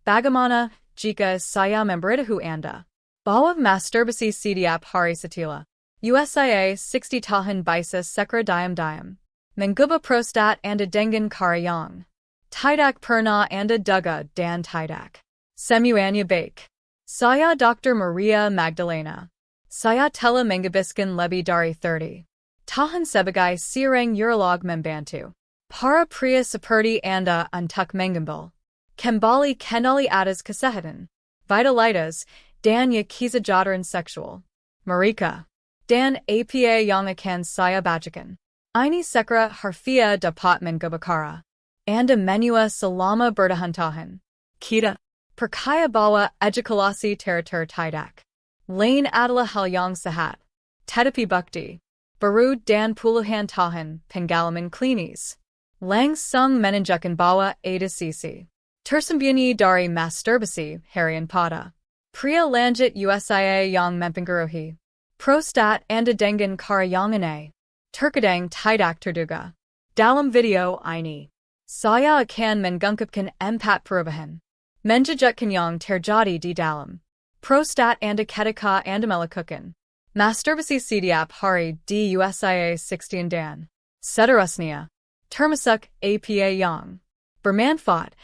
Bagaimana, jika saya memberitahu Anda bahwa masturbasi setiap hari setelah Usia 60 tahun bisa sekra diam-diam mengubah prostat Anda dengan cara yang tidak pernah Anda duga dan tidak semuanya baik. Saya Dr. Maria Magdalena. Saya telah menghabiskan lebih dari 30 tahun sebagai seorang urolog membantu para pria seperti Anda untuk mengambil kembali kendali atas kesehatan, vitalitas, dan kesejahteraan seksual mereka. Dan apa yang akan saya bacakan ini sekra harfiah dapat mengubah cara Anda menua selama bertahun-tahun. Kita percaya bahwa ejakulasi teratur tidak lain adalah hal yang sehat, tetapi bukti baru dan puluhan tahun pengalaman klinis langsung menunjukkan bahwa ada sisi tersembunyi dari masturbasi harian pada pria lanjut usia yang mempengaruhi prostat Anda dengan cara yang aneh, terkadang tidak terduga. Dalam video ini, saya akan mengungkapkan 4 perubahan menjaga yang terjadi di dalam prostat Anda ketika Anda melakukan masturbasi setiap hari di usia 60 dan seterusnya, termasuk apa yang bermanfaat,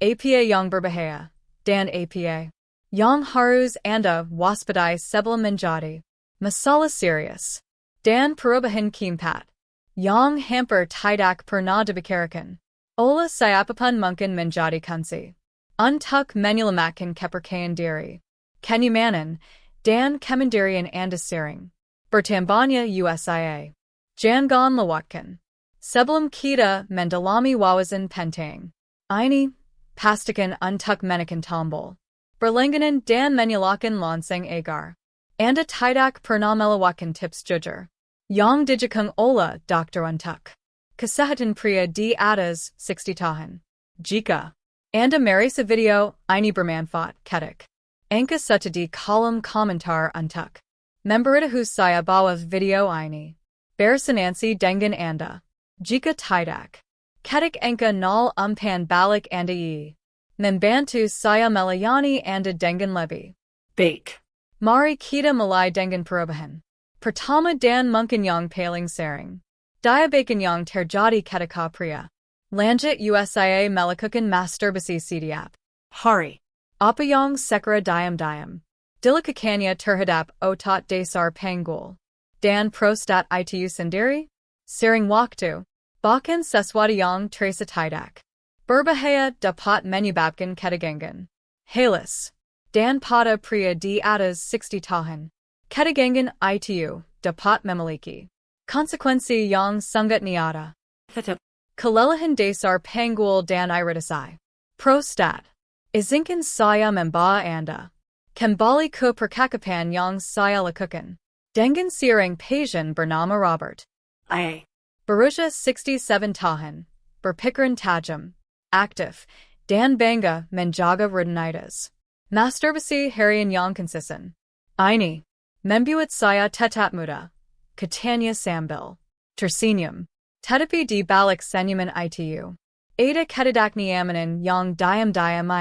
apa yang berbahaya, dan apa yang harus Anda waspadai sebelum menjadi masalah serius. Dan perubahan keempat yang hampir tidak pernah dibicarakan oleh siapapun mungkin menjadi kunci untuk menyelamatkan kepercayaan diri, kenyamanan, dan kemandirian Anda sering bertambahnya usia. Jangan lewatkan. Sebelum kita mendalami wawasan penting ini, pastikan untuk menekan tombol berlangganan dan menyalakan lonceng agar Anda tidak pernah melewatkan tips jujur yang dijakan oleh dokter untuk kesehatan pria di atas 60 tahun. Jika Anda merasa video ini bermanfaat, ketik angka 1 di kolom komentar untuk memberitahu saya bahwa video ini bersenansi dengan Anda. Jika tidak, ketik angka 0 umpan balik Anda membantu saya melayani Anda dengan lebih baik. Mari kita mulai dengan perubahan pertama dan mungkin yang paling sering. Diabaikan yang terjadi ketika pria lanjut usia melakukan masturbasi setiap hari. Apa yang sekra diam-diam dilakukannya terhadap otot dasar panggul dan prostat itu sendiri? Sering waktu, bahkan sesuatu yang terasa tidak berbahaya dapat menyebabkan ketegangan, halas, dan pada pria di atas 60 tahun, ketegangan itu dapat memiliki konsekuensi yang sangat nyata. Kelelahan dasar panggul dan iritasi prostat. Izinkan saya membawa Anda kembali ke percakapan yang saya lakukan dengan seorang pasien bernama Robert. Berusia 67 tahun, berpikiran tajam, aktif, dan bangga menjaga rutinitas masturbasi harian yang konsisten. Ini membuat saya tetap muda, katanya sambil tersenyum. Tetapi di balik senyuman itu, ada ketidaknyamanan yang diam-diam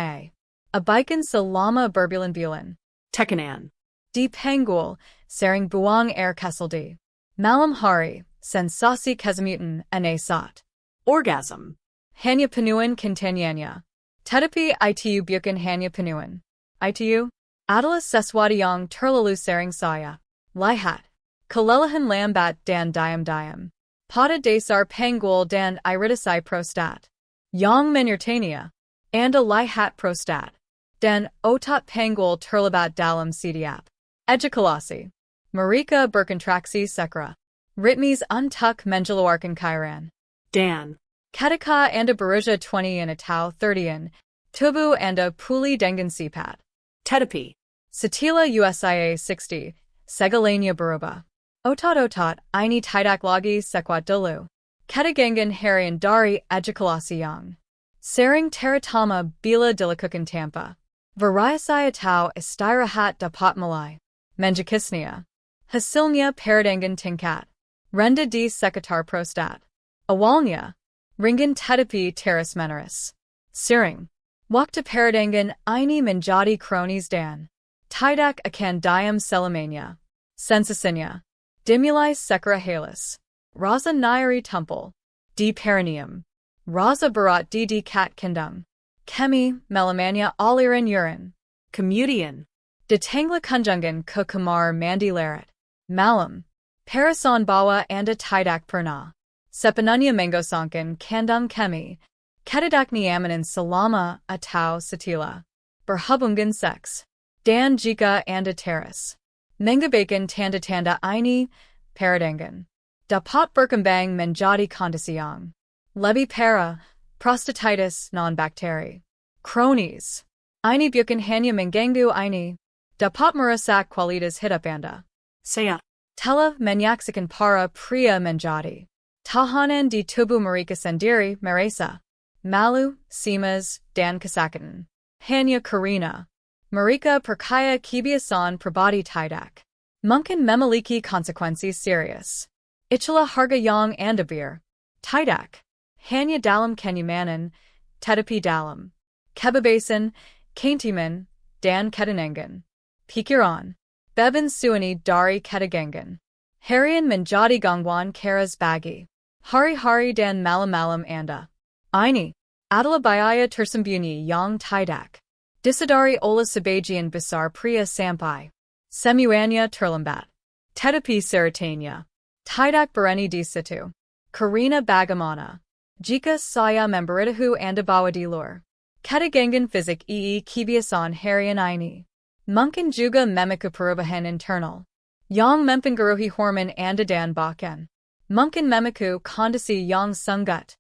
abaikan selama berbulan-bulan. Tekanan Di panggul, sering buang air kesal di malam hari, sensasi kesemutan aneh saat orgasm hanya penuhan containernya. Tetapi itu bukan hanya penuhan. Itu adalah sesuatu yang terlalu sering saya lihat. Kelelahan lambat dan diam-diam pada dasar panggul dan iritasi prostat yang menyertainya. Anda lihat prostat dan otot panggul terlibat dalam setiap ejakulasi. Mereka berkontraksi sekra ritmis untuk mengeluarkan cairan. Dan Ketika Anda berusia 20 atau 30, tubuh Anda pulih dengan cepat. tetapi Setelah usia 60, segalanya berubah. Otot-otot ini tidak lagi sekuat dulu. Ketegangan harian dari ejakulasi yang sering terutama bila dilakukan tanpa variasi atau istirahat dapat mulai menjekisnya. Hasilnya peradangan tingkat rendah di sekitar prostat. Awalnya ringan tetapi terus-menerus sering Wakta paradangan ini menjadi kronis dan tidak akan diam selamanya. Sensasinya dimulai sekera halis. Raza nyari tumpul di perineum. Raza berat di dekat kandung. Kemi melamanya aliran urine. Kemudian. Ditangla kunjungan ke kamar mandi larat. Malam. Parasan bawa anda tidak pernah. Sepenuhnya menggosongkan kandung kemi. Ketidak nyaman selama atau setelah berhubungan seks. Dan jika anda teras mengabaikan tanda-tanda ini, paradangan dapat berkembang menjadi kondisi yang lebih parah, prostatitis non-bakteri. Kronis. Ini bukan hanya mengganggu ini, dapat merusak kualitas hidup Anda. Sehat. Telah menyaksikan para pria menjadi tahanan di tubuh mereka sendiri merasa malu, cemas, dan kesakatan. Hanya karena mereka perkaya kebiasaan pribadi tidak mungkin memiliki konsekuensi serius. Itulah harga yang Anda bayar. Tidak hanya dalam kenyamanan, tetapi dalam kebebasan, keuntungan, dan ketenangan pikiran. Beban suani dari ketegangan harian menjadi gangguan keras bagi hari-hari dan malam-malam Anda. Ini adalah biaya tersembunyi yang tidak disadari oleh sebagian besar pria sampai semuanya terlambat. Tetapi seratanya tidak berani di situ. Karena bagaimana jika saya memberitahu Anda bahwa di luar ketegangan fisik kebiasaan harian ini mungkin juga memicu perubahan internal yang mempengaruhi hormon Anda dan bahkan mungkin memicu kondisi yang sangat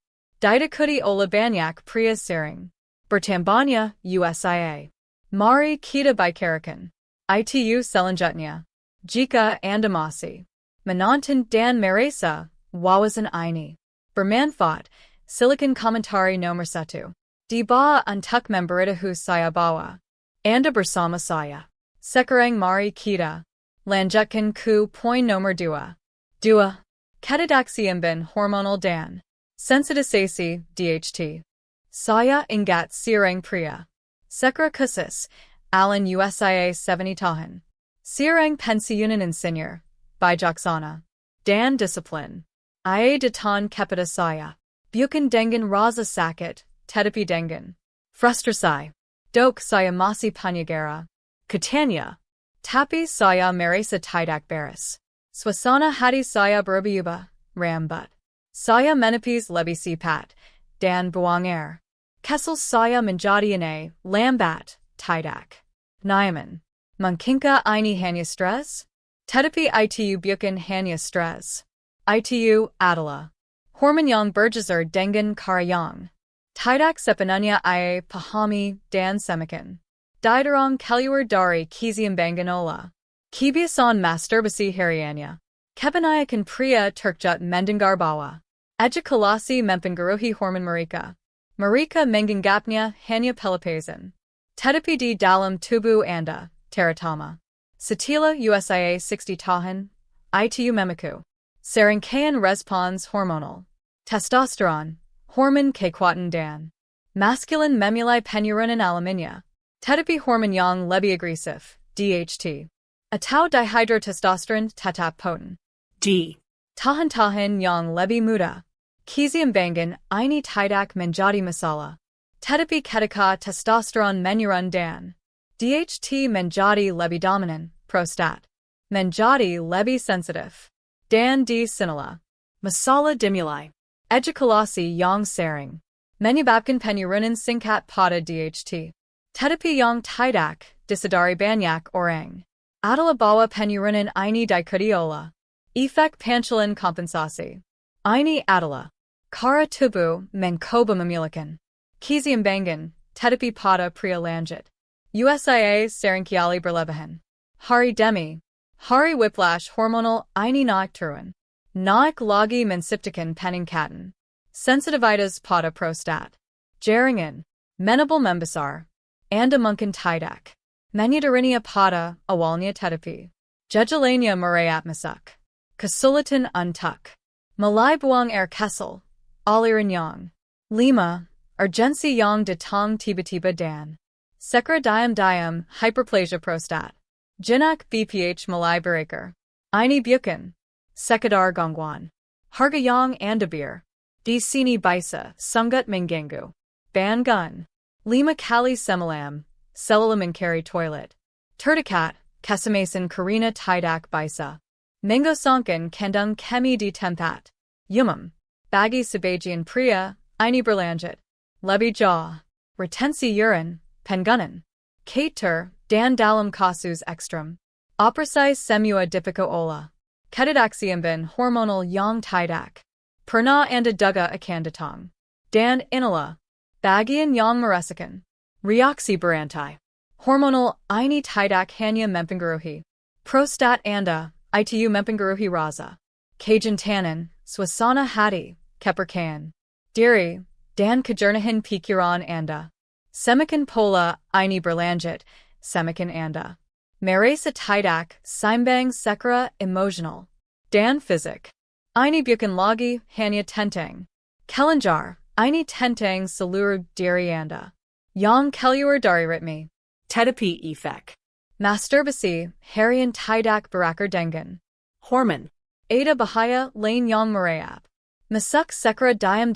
diikuti oleh banyak pria sering bertambahnya usia. Mari kita bicarakan itu selanjutnya. Jika Anda masih menonton dan merasa wawasan ini bermanfaat, silakan komentari nomor 1 di bawah untuk memberitahu saya bahwa Anda bersama saya. Sekarang mari kita lanjutkan ke poin nomor 2. 2. Ketidakseimbangan hormonal dan sensitisasi DHT. Saya ingat seorang pria sekera khusus Alan Usia 70 tahun. Seorang pensiunan insinyur bijaksana dan disiplin. Ia datang kepada saya bukan dengan rasa sakit, tetapi dengan frustrasi. Dok saya masih punya gara. Katanya. Tapi saya merasa tidak beres. Suasana hati saya berubah, rambut saya menipis lebih cepat, dan buang air. Kesel saya menjadi aneh, lambat, tidak nyaman. Mungkinkah ini hanya stres? Tetapi itu bukan hanya stres. Itu adalah hormon yang berjazar dengan cara yang tidak sepenuhnya ia pahami dan semakin didorong keluar dari keseimbangan oleh kebiasaan masturbasi hariannya. Kebanyakan pria terkejut mendengar bahwa ejakulasi mempengaruhi hormon mereka. Mereka menganggapnya hanya pelepasan. Tetapi di dalam tubuh Anda, terutama setelah usia 60 tahun, itu memicu serangkaian respons hormonal. Testosteron, hormon kekuatan dan maskulin memulai penurunan alaminya. Tetapi hormon yang lebih agresif, DHT, atau dihydrotestosteron tetap poten. D. Tahan-tahan yang lebih muda. Keseimbangan ini tidak menjadi masalah. Tetapi ketika testosteron menurun dan DHT menjadi lebih dominan, prostat menjadi lebih sensitif. Dan di sinilah masalah dimulai. Ejakulasi yang sering menyebabkan penurunan singkat pada DHT. Tetapi yang tidak disadari banyak orang adalah bahwa penurunan ini diikuti oleh efek pancelan kompensasi. Ini adalah cara tubuh mencoba memulihkan keseimbangan, tetapi pada pria lanjut. Usia seringkali berlebihan. Hari demi hari whiplash hormonal ini naik turun. Naik lagi menciptakan peningkatan sensitivitas pada prostat. Jaringan menabel membesar. Anda mungkin tidak menyadarinya pada awalnya tetapi gejalanya merayap masuk. Kesulitan untuk mulai buang air kesel, aliran yang 5. Urgency yang de tong tiba-tiba dan. Sekra diam, hyperplasia prostat. Jinak bph malai beraker. Ini bukan. Sekadar gangguan. Harga yang andabir. Di sini bisa sungut mengganggu. Ban gun. Lima kali semalam. Selalu mencari toilet. Terdekat, kesemasan karina tidak bisa. Menggosongkan kandung kemi di tempat. Umum. Bagi sebagian pria, ini berlanjut. Lebih jauh. Retensi urine, pengunan. Kater, dan dalam kasus ekstrem. Operasi semua dipiko olah. Ketidaksiamban hormonal yang tidak. Pernah Anda duga akan datang. Dan inilah. Bagian yang meresahkan. Reaksi berantai. Hormonal ini tidak hanya mempengaruhi. Prostat Anda, itu mempengaruhi rasa. Kejantanan, suasana hati, kepercayaan. Diri, dan kejernihan pikiran Anda. Semakin pola ini berlanjut, semakin Anda. Merasa tidak seimbang secara emosional. Dan fisik. Ini bukan lagi hanya tentang. Kelenjar, ini tentang seluruh diri Anda. Yang keluar dari ritme. Terapi efek. Masturbasi, harian tidak berakar dengan. Hormon. Ada bahaya lain yang merayap. Masuk secara diam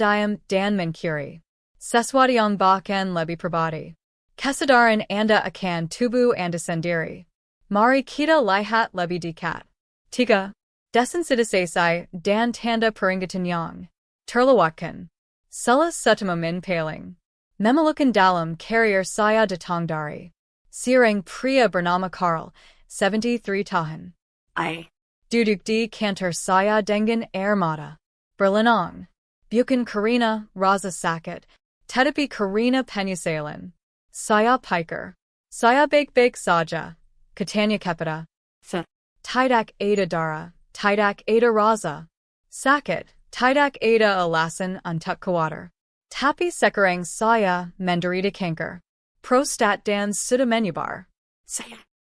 dan mencuri. Sesuatu yang bahkan lebih pribadi. Kesadaran Anda akan tubuh Anda sendiri. Mari kita lihat lebih dekat. 3. Desensitasi dan tanda peringatan yang terlewatkan. Salah satu momen paling memalukan dalam karier saya datang dari seorang pria bernama Carl, 73 tahun. Duduk di kantor saya dengan air mata berlinang. Bukan karena rasa sakit, tetapi karena penyesalan. Saya pikir, saya baik-baik saja. Katanya kepada tidak ada darah, tidak ada rasa. Sakit, tidak ada alasan untuk khawatir. Tapi sekarang saya menderita kanker. Prostat dan sudah menyebar.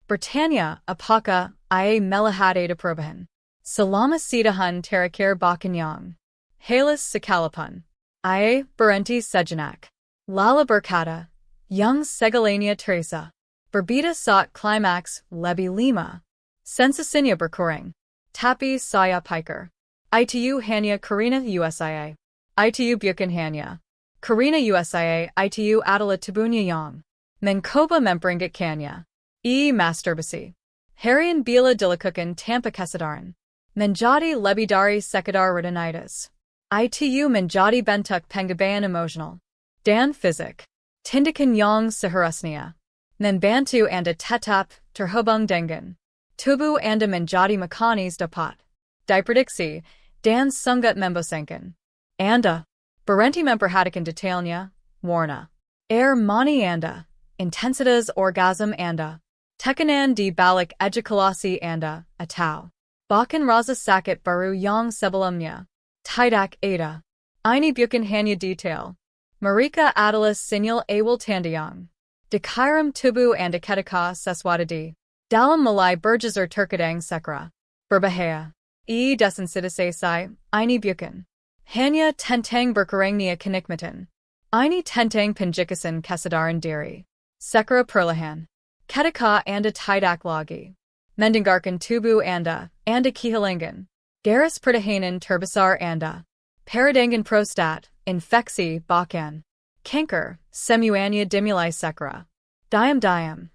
Bertanya, apakah ia melihat ada perubahan? Selama setahun terakhir bahkan yang halas sekalipun. Ia berhenti sejenak. Lalu berkata, yang segalanya terasa. Berbeda saat klimaks lebih lima. Sensasinya berkurang. Tapi saya pikir. Itu hanya karena usia. Itu bukan hanya. Karena usia itu adalah tubuhnya yang mencoba memperingatkannya. Masturbasi. Harian bila dilakukan tanpa kesadaran. Menjadi lebih dari sekadar rutinitas. Itu menjadi bentuk pengabaian emosional. Dan fisik. Tindakan yang seharusnya membantu Anda tetap terhubung dengan tubuh Anda menjadi mekanis dapat diprediksi dan sangat membosankan. Anda berhenti memperhatikan detailnya, warna, air mani Anda, intensitas orgasm Anda, tekanan di balik ejakulasi Anda, atau bahkan rasa sakit baru yang sebelumnya tidak ada. Ini bukan hanya detail. Mereka adalah sinyal awal tanda yang dikirim tubuh Anda ketika sesuatu di dalam mulai bergeser terkadang sekera berbahaya. Desensitasi ini bukan hanya tentang berkurangnya kenikmatan. Ini tentang penjelasan kesadaran diri. Sekera perlahan. Ketika Anda tidak lagi mendengarkan tubuh Anda kehilangan garis pertahanan terbesar Anda. Paradangan prostat, infeksi bahkan kanker, semuanya dimulai sekera. Diam.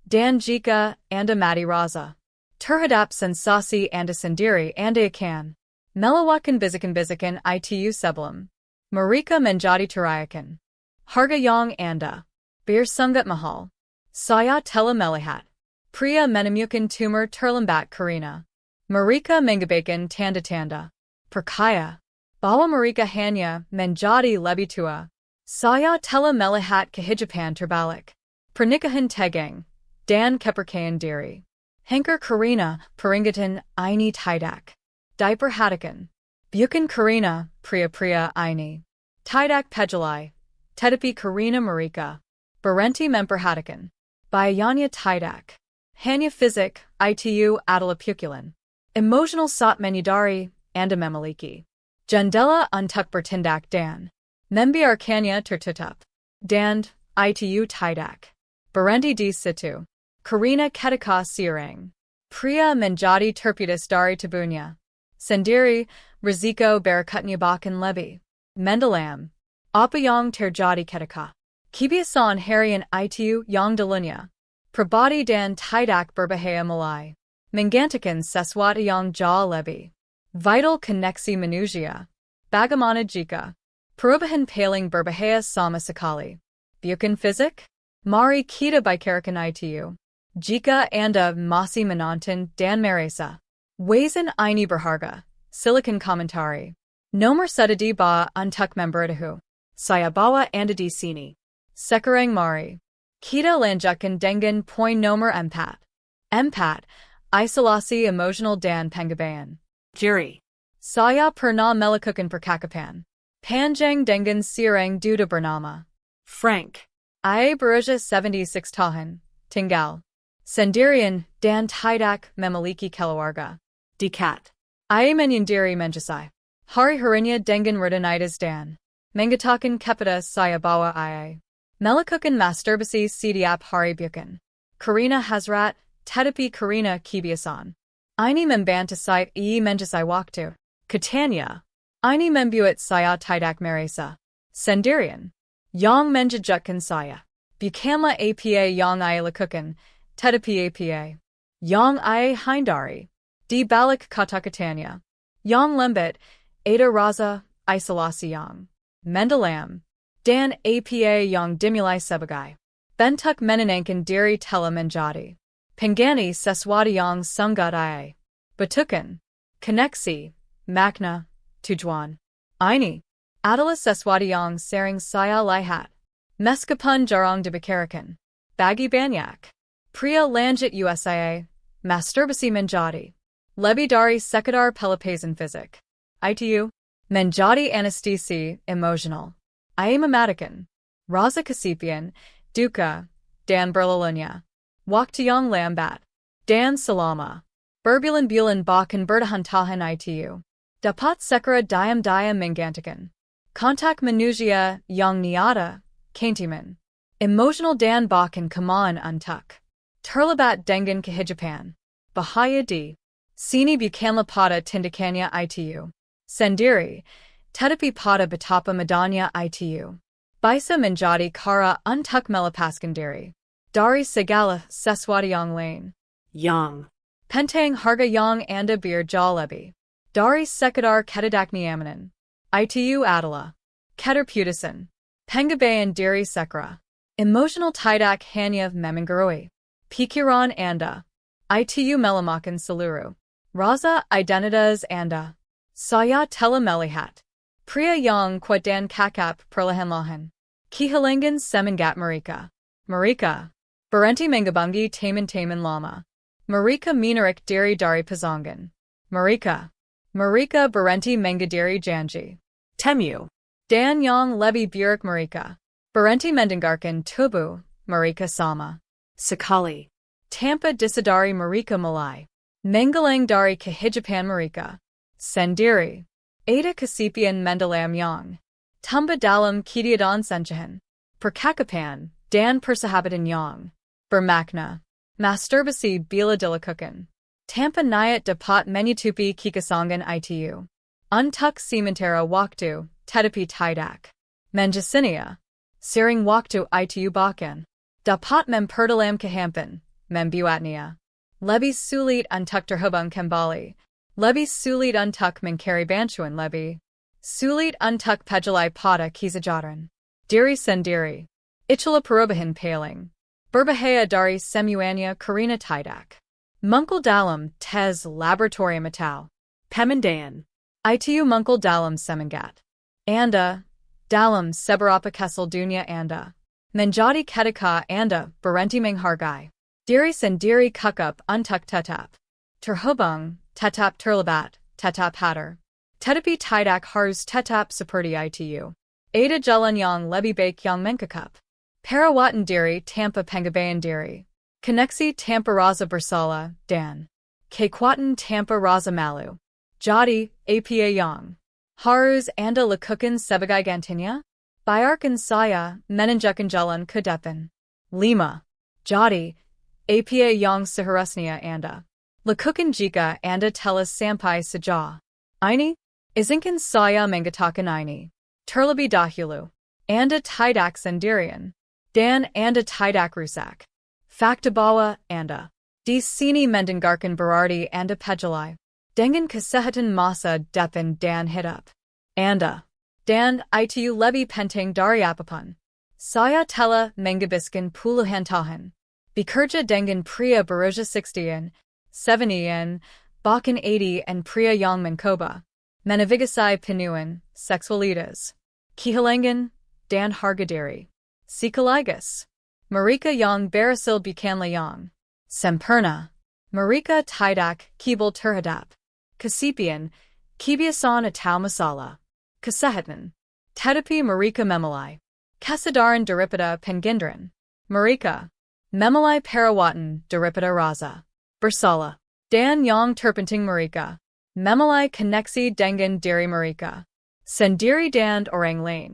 Dan jika Anda mati rasa terhadap sensasi Anda sendiri Anda akan melewatkan bisikan-bisikan itu sebelum mereka menjadi teriakan. Harga yang Anda bersangat mahal. Saya telah melihat pria menemukan tumor terlambat karena mereka mengabaikan tanda-tanda perkaya bahwa mereka hanya menjadi lebih tua. Saya telah melihat kehidupan terbalik. Pernikahan tegang dan kepercayaan diri. Hankar karena peringatan ini tidak diperhatikan. Bukan karena pria-pria ini tidak peduli, tetapi karena mereka berhenti memperhatikan. Bayanya tidak hanya fisik, itu adalah pukulan emosional saat menyadari Anda memiliki jendela untuk bertindak dan Membi arcania tertutup. Dand, itu tidak. Berhenti di situ. Karina ketika sirang. Pria menjadi terputus dari tubuhnya sendiri, risiko berketegangan lebih mendalam. Apa yang terjadi ketika kebiasaan harian itu yang dulunya pribadi dan tidak berbahaya mulai menggantikan sesuatu yang jauh lebih vital koneksi manusia. Bagaimana jika perubahan paling berbahaya sama sekali bukan fisik? Mari kita bicarakan itu. Jika Anda masih menonton dan merasa wazan ini berharga, silakan komentari. Nomor satu di bawah untuk memberitahu. Saya bawa Anda di sini. Sekarang mari kita lanjutkan dengan poin nomor 4. 4. Isolasi emosional dan pengabaian. Dari. Saya pernah melakukan percakapan panjang dengan seorang duda bernama Frank. Ia berusia 76 tahun, tinggal sendirian dan tidak memiliki keluarga. Dekat. Ia menyendiri menjadi hari-harinya dengan rutinitas dan mengatakan kepada saya bahwa ia melakukan masturbasi setiap hari bukan karena hasrat, tetapi karena kebiasaan. Ini membantu saya menjadi waktu. Katanya, ini membuat saya tidak merasa sendirian. Yang menjejekkan saya bukanlah apa yang ia lakukan, tetapi apa yang ia hindari. Di balik kata-katanya yang lembut, ada rasa isolasi yang mendalam, dan apa yang dimulai sebagai bentuk menenangkan diri telah menjadi pengganti sesuatu yang sangat ia butuhkan. Koneksi, makna, tujuan. Ini adalah sesuatu yang sering saya lihat meskipun jarang dibicarakan. Bagi banyak pria lanjut Usia, masturbasi menjadi lebih dari sekedar pelepasan fisik. Itu menjadi anestesi emosional. Ia mematikan rasa kesepian, duka, dan berlalunya waktu yang lambat dan selama berbulan-bulan bahkan bertahun-tahun itu dapat segera diam-diam menggantikan kontak manusia yang nyata, keintiman emosional dan bahkan kemaan untuk terlibat dengan kehidupan. Bahaya di sini bukanlah pada tindakannya itu sendiri, tetapi pada betapa mudahnya itu bisa menjadi cara untuk melepaskan diri dari segala sesuatu yang lain. Yang. Penting harga yang Anda biar jauh lebih dari sekedar ketegangan. Itu adalah keterputusan pengabaian diri segera. Emosional tidak hanya memengaruhi pikiran Anda. Itu melemahkan seluruh rasa identitas Anda. Saya telah melihat pria yang kuat dan kakap perlahan-lahan kehilangan semangat mereka. Mereka berhenti menghubungi teman-teman lama. Mereka menarik diri dari pasangan. Mereka berhenti menghadiri janji Temu. dan yang lebih buruk mereka berhenti mendengarkan tubuh mereka sama Sekali. tanpa disadari mereka mulai menghilang dari kehidupan mereka sendiri. Ada kesepian mendalam yang tumbuh dalam ketiadaan senjahan, percakapan, dan persahabatan yang bermakna. Masturbasi bila dilakukan tanpa niat dapat menutupi kekosongan itu untuk sementara waktu, tetapi tidak menjadinya sering waktu itu bahkan dapat memperdalam kehidupan, membuatnya lebih sulit untuk terhubung kembali, lebih sulit untuk mencari bantuan, lebih sulit untuk pejali pada kesejahteraan diri sendiri. Itulah perubahan paling berbahaya dari semuanya karena tidak muncul dalam tes laboratorium atau Pemandayan. itu muncul dalam semangat Anda, dalam seberapa kesal dunia Anda menjadi ketika Anda berhenti menghargai diri sendiri cukup untuk tetap terhubung, tetap terlibat, tetap hadir. Tetapi tidak harus tetap seperti itu. Ada jalan yang lebih baik yang mengkukup perawatan diri tanpa pengabaian diri. Koneksi tanpa rasa bersalah, dan kekuatan tanpa rasa malu. Jadi, apa yang harus Anda lakukan sebagai gantinya? Bayarkan saya, menunjukkan jalan ke depan. 5. Jadi, apa yang seharusnya Anda lakukan jika Anda telah sampai sejauh ini? Izinkan saya mengatakan ini. Terlebih dahulu, Anda tidak sendirian, dan Anda tidak rusak. Fakta bahwa Anda di sini mendengarkan berarti Anda peduli dengan kesehatan masa depan dan hidup Anda. Dan itu lebih penting dari apapun. Saya telah menghabiskan puluhan tahun bekerja dengan pria berusia 60, 70, bahkan 80 pria yang mencoba menavigasi penuhan seksualitas, kehilangan, dan harga diri sekaligus. Mereka yang berhasil bukanlah yang sempurna. Mereka tidak kebal terhadap kesepian, kebiasaan atau masalah kesehatan. Tetapi mereka memulai kesadaran daripada pengindaran. Mereka memulai perawatan daripada rasa bersalah. Dan yang terpenting mereka memulai koneksi dengan diri mereka sendiri dan orang lain.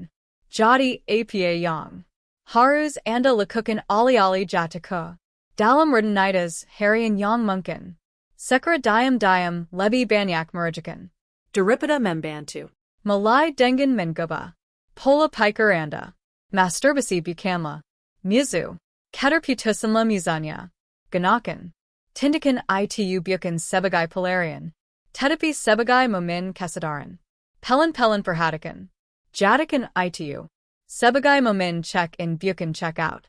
Jadi apa yang harus Anda lakukan alih-alih jatuh dalam rutinitas harian yang mungkin segera diam-diam lebih banyak merugikan daripada membantu. mulai dengan mencoba pola pikir Anda. Masturbasi bukanlah musuh, keterputusanlah misalnya. Gunakan tindakan itu bukan sebagai pelarian, tetapi sebagai momen kesadaran. Pelan-pelan perhatikan. Jadikan itu sebagai momen check-in bukan check-out.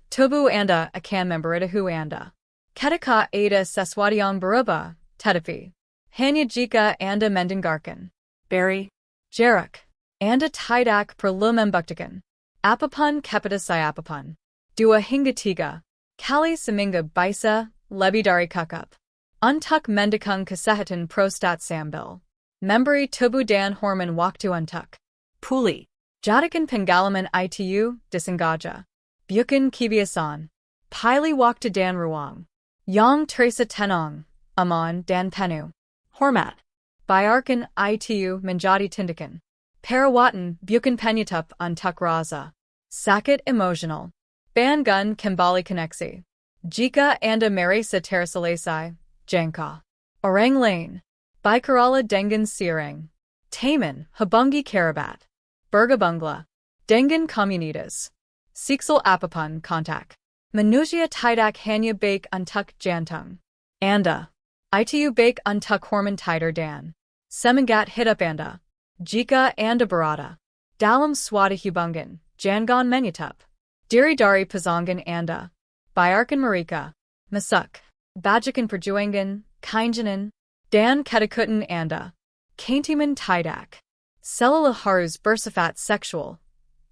Tubuh Anda akan memberitahu Anda ketika ada sesuatu yang berubah, tetapi hanya jika Anda mendengarkan. Dari, Jarak. Anda tidak perlu membuktikan apapun kepada siapapun. 2 hingga 3 kali seminggu bisa lebih dari cukup untuk mendukung kesehatan prostat sambil memberi tubuh dan hormon waktu untuk pulih. jadikan pengalaman itu disengaja, bukan kebiasaan. Pilih waktu dan ruang yang terasa tenang, aman dan penuh Hormat. Biarkan itu menjadi tindakan perawatan bukan penyusup untuk rasa sakit emosional. Bangun kembali koneksi. Jika Anda merasa terselesai, jangka orang lain. Bicaralah dengan sering. Taman, hubungi kerabat. Bergabunglah dengan komunitas. Siksel apapun kontak. Manusia tidak hanya baik untuk jantung Anda. Itu baik untuk hormon tidur dan semangat hidup Anda. Jika Anda berada dalam suatu hubungan, jangan menutup diri dari pasangan Anda. Biarkan mereka masuk bagikan perjuangan, keinginan, dan ketakutan Anda. Keintiman tidak selalu harus bersifat seksual,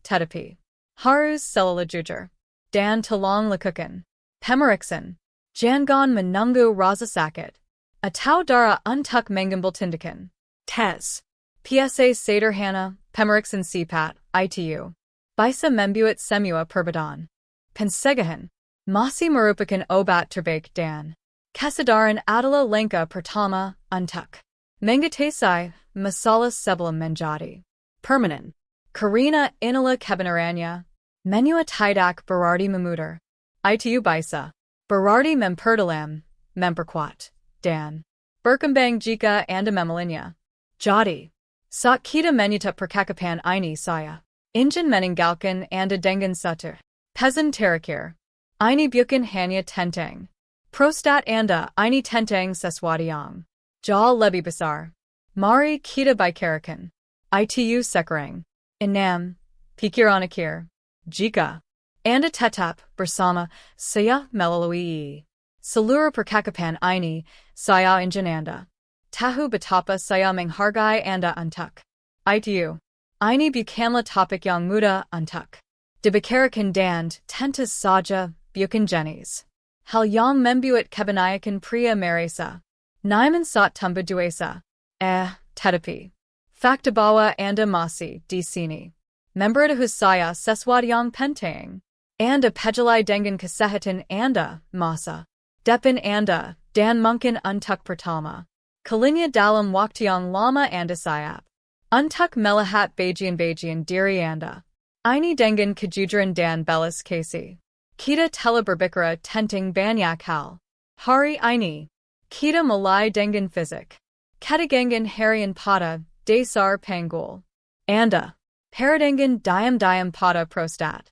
tetapi harus selalu jujur dan tolong lakukan pemeriksaan. Jangan menunggu rasa sakit atau darah untuk mengambil tindakan. Tes PSA sederhana, pemeriksaan sifat itu bisa membuat semua perbedaan. Pencegahan masih merupakan obat terbaik dan kesadaran adalah langkah pertama untuk mengatasi masalah sebelum menjadi permanen. Karena inilah kebenarannya, menua tidak berarti memutar. Itu bisa berarti memperdalam, memperkuat, dan berkembang jika Anda memulainya. Jadi, saat kita menutup percakapan ini saya ingin meninggalkan Anda dengan satu pesan terakhir. Ini bukan hanya tentang prostat Anda, ini tentang sesuatu yang jauh lebih besar. Mari kita bicarakan itu sekarang. 6. Pikiran akhir. Jika Anda tetap bersama saya melalui seluruh percakapan ini, saya ingin Anda tahu betapa saya menghargai Anda untuk itu. Ini bukanlah topik yang mudah untuk dibicarakan dan tentu saja bukan jenis hal yang membuat kebanyakan pria merasa nyaman saat tumbuh dewasa. Tetapi fakta bahwa Anda masih di sini memberitahu saya sesuatu yang penting. Anda peduli dengan kesehatan Anda, masa depan Anda, dan mungkin untuk pertama kalinya dalam waktu yang lama Anda siap Untuk melihat bagian-bagian diri Anda. Ini dengan kejujuran dan belas kasih. Kita telah berbicara tentang banyak hal. Hari ini, kita mulai dengan fisik. Ketegangan harian pada dasar panggul Anda. Paradangan diam-diam pada prostat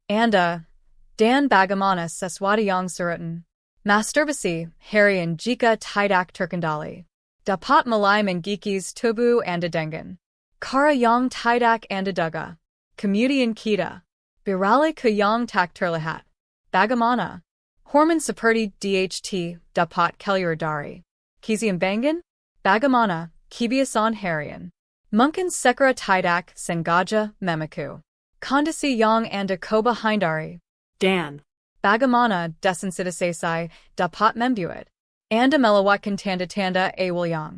Anda. Dan bagaimana sesuatu yang sorotan. Masturbasi harian jika tidak terkendali dapat mulai menggigis tubuh Anda dengan cara yang tidak Anda duga. Kemudian kita beralih ke yang tak terlihat. Bagaimana? Hormon seperti DHT dapat keluar dari keseimbangan? Bagaimana kebiasaan harian? Mungkin segera tidak sengaja memaku kondisi yang Anda coba hindari. Dan. Bagaimana desensitasi dapat membuat Anda melewatkan tanda-tanda awal yang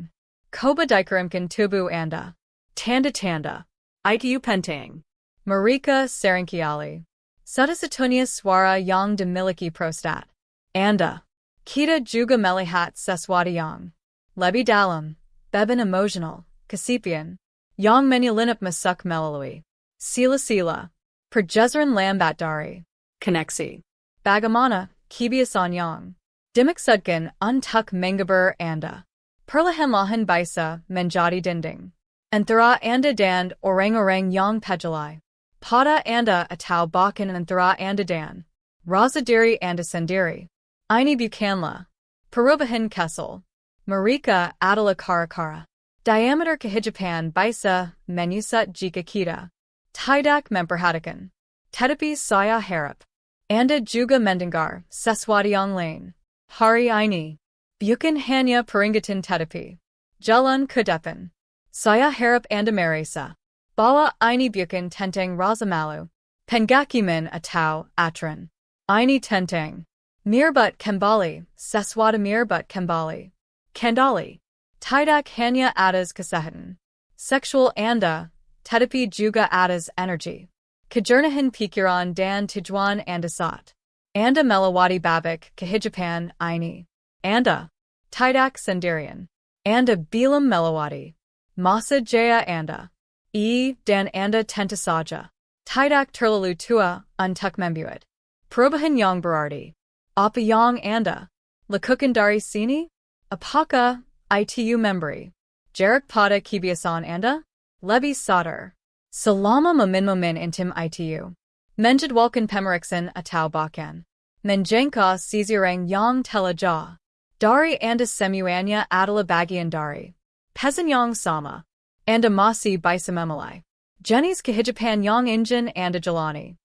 coba dikirimkan tubuh Anda. Tanda-tanda. Itu penting. Mereka seringkali satu-satunya suara yang dimiliki prostat Anda. Kita juga melihat sesuatu yang lebih dalam, beban emosional, kesepian, yang menyelinap masuk melalui sila-sila perjalanan lambat dari Koneksi. bagaimana kebiasaan yang dimaksudkan untuk mengubah Anda. Perlahan-lahan bisa menjadi dinding antara Anda dan orang-orang yang peduli pada Anda atau bahkan antara Anda dan rasa diri Anda sendiri. Ini bukanlah perubahan kecil. Mereka adalah cara-cara. Diameter kehidupan bisa menyusut jika kita tidak memperhatikan. Tetapi saya harap Anda juga mendengar sesuatu yang lain. Hari ini, bukan hanya peringatan tetapi jalan ke depan. Saya harap Anda merasa bahwa ini bukan tentang rasa malu, penghakiman atau aturan. Ini tentang merebut kembali, sesuatu merebut kembali. Kendali. Tidak hanya atas kesehatan seksual Anda, tetapi juga atas energi, kejernihan pikiran dan tujuan Anda saat Anda melewati babak kehidupan ini. Anda tidak sendirian. Anda belum melewati masa jaya Anda. Dan Anda tentu saja tidak terlalu tua untuk membuat perubahan yang berarti. Apa yang Anda lakukan dari sini? Apakah itu memberi jarak pada kebiasaan Anda? Lebih sadar. Selama momen-momen intim itu. Menjadwalkan pemeriksaan atau bahkan menjangka seseorang yang telah jauh dari Anda semuanya adalah bagian dari pesan yang sama. Anda masih bisa memulai jenis kehidupan yang ingin Anda jalani.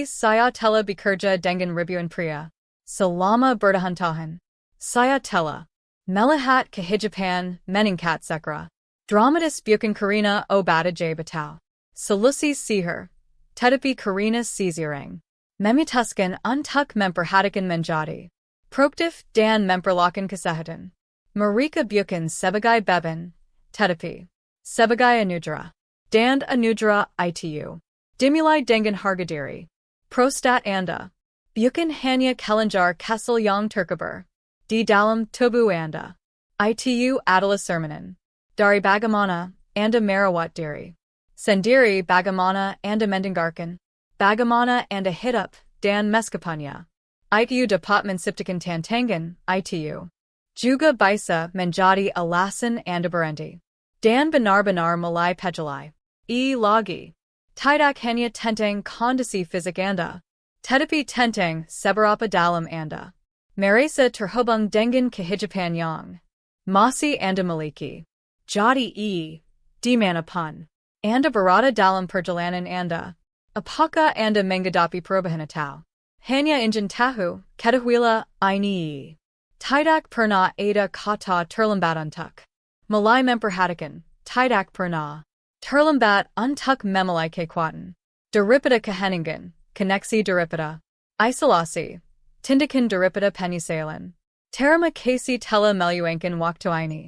Saya telah bekerja dengan ribuan pria selama bertahun-tahun. Saya telah melihat kehidupan meningkat segera dramatis bukan karena obat ajaib atau solusi sihir, tetapi karena seseorang memutuskan untuk memperhatikan menjadi produktif dan memperlakukan kesehatan. Mereka bukan sebagai beban, tetapi sebagai anugerah. Dan anugerah itu dimulai dengan harga diri. Prostat Anda bukan hanya kelenjar kecil yang terkubur di dalam tubuh Anda. Itu adalah cerminan dari bagaimana Anda merawat diri sendiri, bagaimana Anda mendengarkan, bagaimana Anda hidup dan meskapannya. Itu dapat menciptakan tantangan. Itu juga bisa menjadi alasan Anda berhenti dan benar-benar mulai peduli. Lagi, tidak hanya tentang kondisi fisik Anda, tetapi tentang seberapa dalam Anda merasa terhubung dengan kehidupan yang masih Anda miliki. Jadi dimanapun Anda berada dalam perjalanan Anda, apakah Anda menghadapi perubahan atau hanya ingin tahu? Ketahuilah ini tidak pernah ada kata terlambat untuk mulai memperhatikan, tidak pernah terlambat untuk memulai kekuatan. Daripada keheningan, koneksi daripada isolasi, tindakan daripada penyesalan. Terima kasih telah meluangkan waktu ini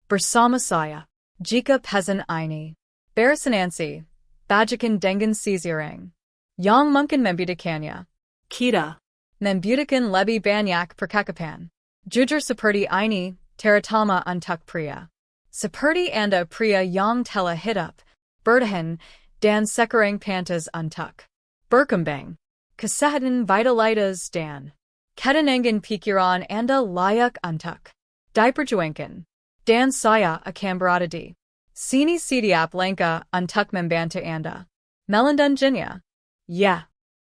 bersama saya. Jika pesan ini berresonansi, bagikan dengan seseorang yang mungkin membutuhkannya. Kita Membutuhkan lebih banyak percakapan jujur seperti ini, terutama untuk pria. Seperti Anda Pria yang telah hidup, bertahan, dan sekarang pantas untuk berkembang. Kesehatan vitalitas dan ketenangan pikiran Anda layak untuk diperjuangkan. Dan saya akan berada di sini setiap langkah untuk membantu Anda melindunginya. Ya.